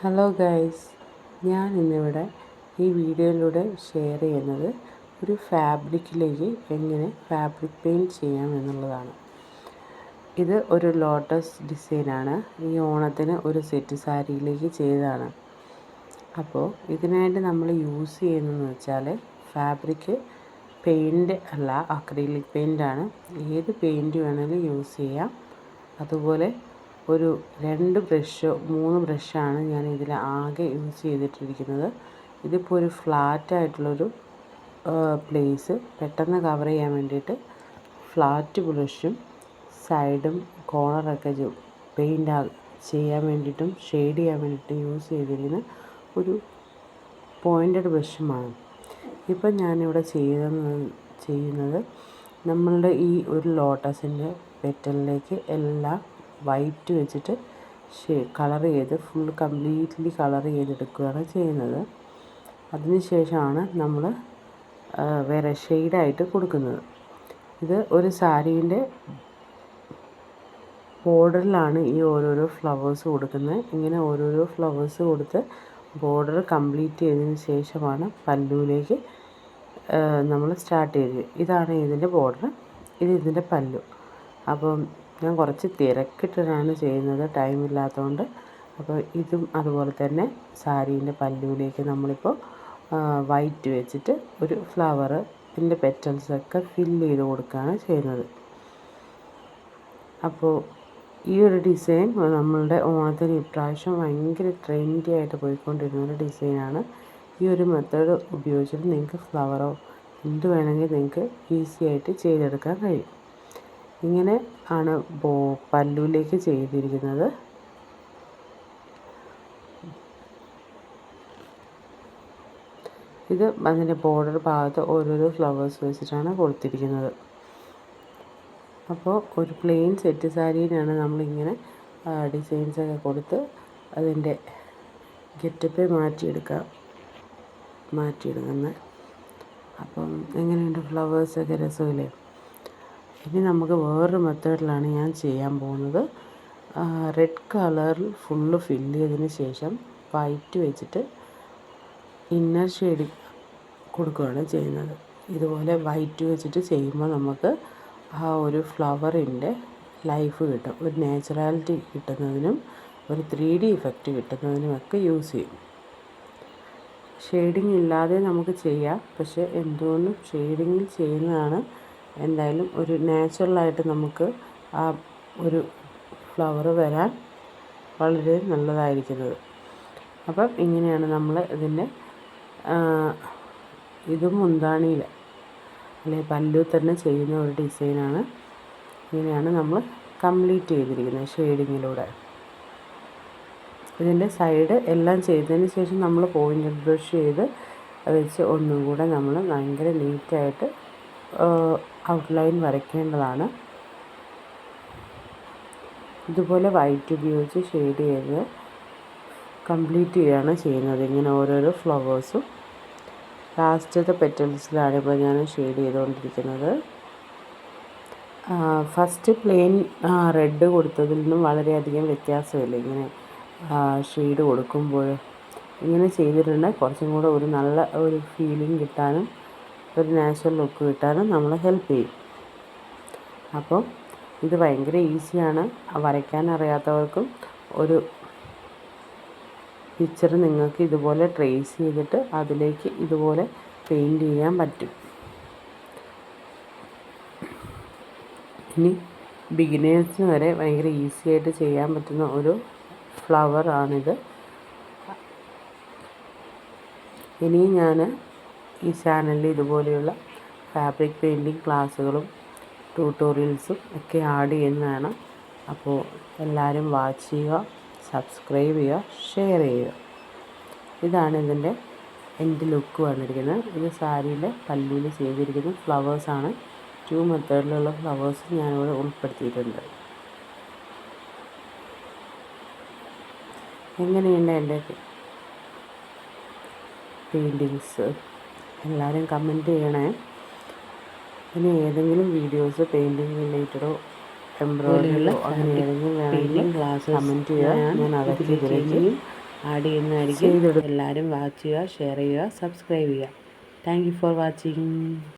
Hello guys, ഞാൻ ഇന്നിവിടെ ഈ വീഡിയോയിലൂടെ ഷെയർ ചെയ്യുന്നത് ഒരു ഫാബ്രിക്കിലേക്ക് എങ്ങനെ ഫാബ്രിക് പെയിൻറ്റ് ചെയ്യാം എന്നുള്ളതാണ്. ഇത് ഒരു ലോട്ടസ് ഡിസൈനാണ്. ഈ ഓണത്തിന് ഒരു സെറ്റ് സാരിയിലേക്ക് ചെയ്തതാണ്. അപ്പോൾ ഇതിനായിട്ട് നമ്മൾ യൂസ് ചെയ്യുന്നതെന്ന് വെച്ചാൽ ഫാബ്രിക് പെയിൻറ്റ് അല്ല, അക്രിലിക് പെയിൻ്റാണ്. ഏത് പെയിൻറ്റ് വേണമെങ്കിലും യൂസ് ചെയ്യാം. അതുപോലെ ഒരു 2 ബ്രഷോ 3 ബ്രഷാണ് ഞാൻ ഇതിൽ ആകെ യൂസ് ചെയ്തിട്ടിരിക്കുന്നത്. ഇതിപ്പോൾ ഒരു ഫ്ലാറ്റായിട്ടുള്ളൊരു പ്ലേസ് പെട്ടെന്ന് കവർ ചെയ്യാൻ വേണ്ടിയിട്ട് ഫ്ലാറ്റ് ബ്രഷും സൈഡും കോർണറൊക്കെ പെയിൻ്റ് ചെയ്യാൻ വേണ്ടിയിട്ടും ഷെയ്ഡ് ചെയ്യാൻ വേണ്ടിയിട്ടും യൂസ് ചെയ്തിരിക്കുന്ന ഒരു പോയിൻറ്റഡ് ബ്രഷുമാണ്. ഇപ്പം ഞാനിവിടെ ചെയ്യുന്നത് നമ്മളുടെ ഈ ഒരു ലോട്ടസിൻ്റെ പെറ്റലിലേക്ക് എല്ലാം വൈറ്റ് വെച്ചിട്ട് കളർ ചെയ്ത് കംപ്ലീറ്റ്ലി കളർ ചെയ്തെടുക്കുകയാണ് ചെയ്യുന്നത്. അതിനുശേഷമാണ് നമ്മൾ വേറെ ഷെയ്ഡായിട്ട് കൊടുക്കുന്നത്. ഇത് ഒരു സാരീൻ്റെ ബോർഡറിലാണ് ഈ ഓരോരോ ഫ്ലവേഴ്സ് കൊടുക്കുന്നത്. ഇങ്ങനെ ഓരോരോ ഫ്ലവേഴ്സ് കൊടുത്ത് ബോർഡർ കംപ്ലീറ്റ് ചെയ്തതിന് ശേഷമാണ് പല്ലുവിലേക്ക് നമ്മൾ സ്റ്റാർട്ട് ചെയ്തത്. ഇതാണ് ഇതിൻ്റെ ബോർഡർ, ഇത് ഇതിൻ്റെ പല്ലു. അപ്പം ഞാൻ കുറച്ച് തിരക്കിട്ടിട്ടാണ് ചെയ്യുന്നത്, ടൈമില്ലാത്തതുകൊണ്ട്. അപ്പോൾ ഇതും അതുപോലെ തന്നെ സാരീൻ്റെ പല്ലുവിലേക്ക് നമ്മളിപ്പോൾ വൈറ്റ് വെച്ചിട്ട് ഒരു ഫ്ലവറിൻ്റെ പെറ്റൽസൊക്കെ ഫില്ല് ചെയ്ത് കൊടുക്കുകയാണ് ചെയ്യുന്നത്. അപ്പോൾ ഈ ഒരു ഡിസൈൻ നമ്മളുടെ ഓണത്തിന് ഇപ്രാവശ്യം ഭയങ്കര ട്രെൻഡി ആയിട്ട് പോയിക്കൊണ്ടിരുന്ന ഒരു ഡിസൈനാണ്. ഈ ഒരു മെത്തേഡ് ഉപയോഗിച്ചിട്ട് നിങ്ങൾക്ക് ഫ്ലവറോ എന്ത് വേണമെങ്കിൽ നിങ്ങൾക്ക് ഈസി ആയിട്ട് ചെയ്തെടുക്കാൻ കഴിയും. ഇങ്ങനെ ആണ് പല്ലുവിലേക്ക് ചെയ്തിരിക്കുന്നത്. ഇത് അതിൻ്റെ ബോർഡർ ഭാഗത്ത് ഓരോരോ ഫ്ലവേഴ്സ് വെച്ചിട്ടാണ് കൊടുത്തിരിക്കുന്നത്. അപ്പോൾ ഒരു പ്ലെയിൻ സെറ്റ് സാരിയിലാണ് നമ്മളിങ്ങനെ ഡിസൈൻസൊക്കെ കൊടുത്ത് അതിൻ്റെ ഗെറ്റപ്പ് മാറ്റിയെടുക്കുന്നത്. അപ്പം എങ്ങനെയുണ്ട് ഫ്ലവേഴ്സൊക്കെ? രസമില്ലേ? ഇനി നമുക്ക് വേറൊരു മെത്തേഡിലാണ് ഞാൻ ചെയ്യാൻ പോകുന്നത്. റെഡ് കളറിൽ ഫുള്ള് ഫില്ല് ചെയ്തതിന് ശേഷം വൈറ്റ് വെച്ചിട്ട് ഇന്നർ ഷെയ്ഡ് കൊടുക്കുകയാണ് ചെയ്യുന്നത്. ഇതുപോലെ വൈറ്റ് വെച്ചിട്ട് ചെയ്യുമ്പോൾ നമുക്ക് ആ ഒരു ഫ്ലവറിൻ്റെ ലൈഫ് കിട്ടും. ഒരു നാച്ചുറാലിറ്റി കിട്ടുന്നതിനും ഒരു 3D ഇഫക്റ്റ് കിട്ടുന്നതിനുമൊക്കെ യൂസ് ചെയ്യും. ഷെയ്ഡിങ് ഇല്ലാതെ നമുക്ക് ചെയ്യാം, പക്ഷേ എന്തുകൊണ്ടും ഷെയ്ഡിങ്ങിൽ ചെയ്യുന്നതാണ് എന്തായാലും ഒരു നാച്ചുറലായിട്ട് നമുക്ക് ആ ഒരു ഫ്ലവർ വരാൻ വളരെ നല്ലതായിരിക്കുന്നത്. അപ്പം ഇങ്ങനെയാണ് നമ്മൾ ഇതിൻ്റെ ഇത് മുന്താണിയിൽ അല്ലെങ്കിൽ പല്ലു തന്നെ ചെയ്യുന്ന ഒരു ഡിസൈനാണ്. ഇങ്ങനെയാണ് നമ്മൾ കംപ്ലീറ്റ് ചെയ്തിരിക്കുന്നത് ഷെയ്ഡിങ്ങിലൂടെ. ഇതിൻ്റെ സൈഡ് എല്ലാം ചെയ്തതിന് ശേഷം നമ്മൾ പോയിൻ്റഡ് ബ്രഷ് ചെയ്ത് വെച്ച് ഒന്നും കൂടെ നമ്മൾ ഭയങ്കര നീറ്റായിട്ട് ഔട്ട്ലൈൻ വരയ്ക്കേണ്ടതാണ്. ഇതുപോലെ വൈറ്റ് ഉപയോഗിച്ച് ഷെയ്ഡ് ചെയ്ത് കംപ്ലീറ്റ് ചെയ്യുകയാണ് ചെയ്യുന്നത്. ഇങ്ങനെ ഓരോരോ ഫ്ലവേഴ്സും ലാസ്റ്റത്തെ പെറ്റൽസിലാണ് ഇപ്പോൾ ഞാൻ ഷെയ്ഡ് ചെയ്തുകൊണ്ടിരിക്കുന്നത്. ഫസ്റ്റ് പ്ലെയിൻ റെഡ് കൊടുത്തതിൽ നിന്നും വളരെയധികം വ്യത്യാസമില്ല. ഇങ്ങനെ ഷെയ്ഡ് കൊടുക്കുമ്പോൾ ഇങ്ങനെ ചെയ്തിട്ടുണ്ടെങ്കിൽ കുറച്ചും കൂടെ ഒരു നല്ല ഒരു ഫീലിംഗ് കിട്ടാനും ഒരു നാച്ചുറൽ ലുക്ക് കിട്ടാനും നമ്മളെ ഹെൽപ്പ് ചെയ്യും. അപ്പോൾ ഇത് ഭയങ്കര ഈസിയാണ്. വരയ്ക്കാൻ അറിയാത്തവർക്കും ഒരു പിക്ചർ നിങ്ങൾക്ക് ഇതുപോലെ ട്രേസ് ചെയ്തിട്ട് അതിലേക്ക് ഇതുപോലെ പെയിൻറ്റ് ചെയ്യാൻ പറ്റും. ഇനി ബിഗിനേഴ്സിന് വരെ ഭയങ്കര ഈസി ആയിട്ട് ചെയ്യാൻ പറ്റുന്ന ഒരു ഫ്ലവറാണിത്. ഇനി ഞാൻ ഈ ചാനലിൽ ഇതുപോലെയുള്ള ഫാബ്രിക് പെയിൻറ്റിങ് ക്ലാസ്സുകളും ട്യൂട്ടോറിയൽസും ഒക്കെ ആഡ് ചെയ്യുന്നതാണ്. അപ്പോൾ എല്ലാവരും വാച്ച് ചെയ്യുക, സബ്സ്ക്രൈബ് ചെയ്യുക, ഷെയർ ചെയ്യുക. ഇതാണ് ഇതിൻ്റെ എൻഡ് ലുക്ക് വന്നിരിക്കുന്നത്. ഇത് സാരിയിലെ പല്ലുവിൽ ചെയ്തിരിക്കുന്ന ഫ്ലവേഴ്സാണ്. 2 മെത്തേഡിലുള്ള ഫ്ലവേഴ്സ് ഞാനിവിടെ ഉൾപ്പെടുത്തിയിട്ടുണ്ട്. എങ്ങനെയുണ്ട് എൻ്റെ പെയിൻറ്റിങ്സ്? എല്ലാവരും കമൻറ്റ് ചെയ്യണേ. ഇനി ഏതെങ്കിലും വീഡിയോസ് പെയിൻറ്റിങ് റിലേറ്റഡോ എംബ്രോയിഡറിയോ അങ്ങനെ ഏതെങ്കിലും വേണമെങ്കിൽ കമൻറ്റ് ചെയ്യുക. ഞാൻ അതൊക്കെ ഇതിലേക്ക് ആഡ് ചെയ്യുന്നതായിരിക്കും. എല്ലാവരും വാച്ച് ചെയ്യുക, ഷെയർ ചെയ്യുക, സബ്സ്ക്രൈബ് ചെയ്യുക. Thank you for watching.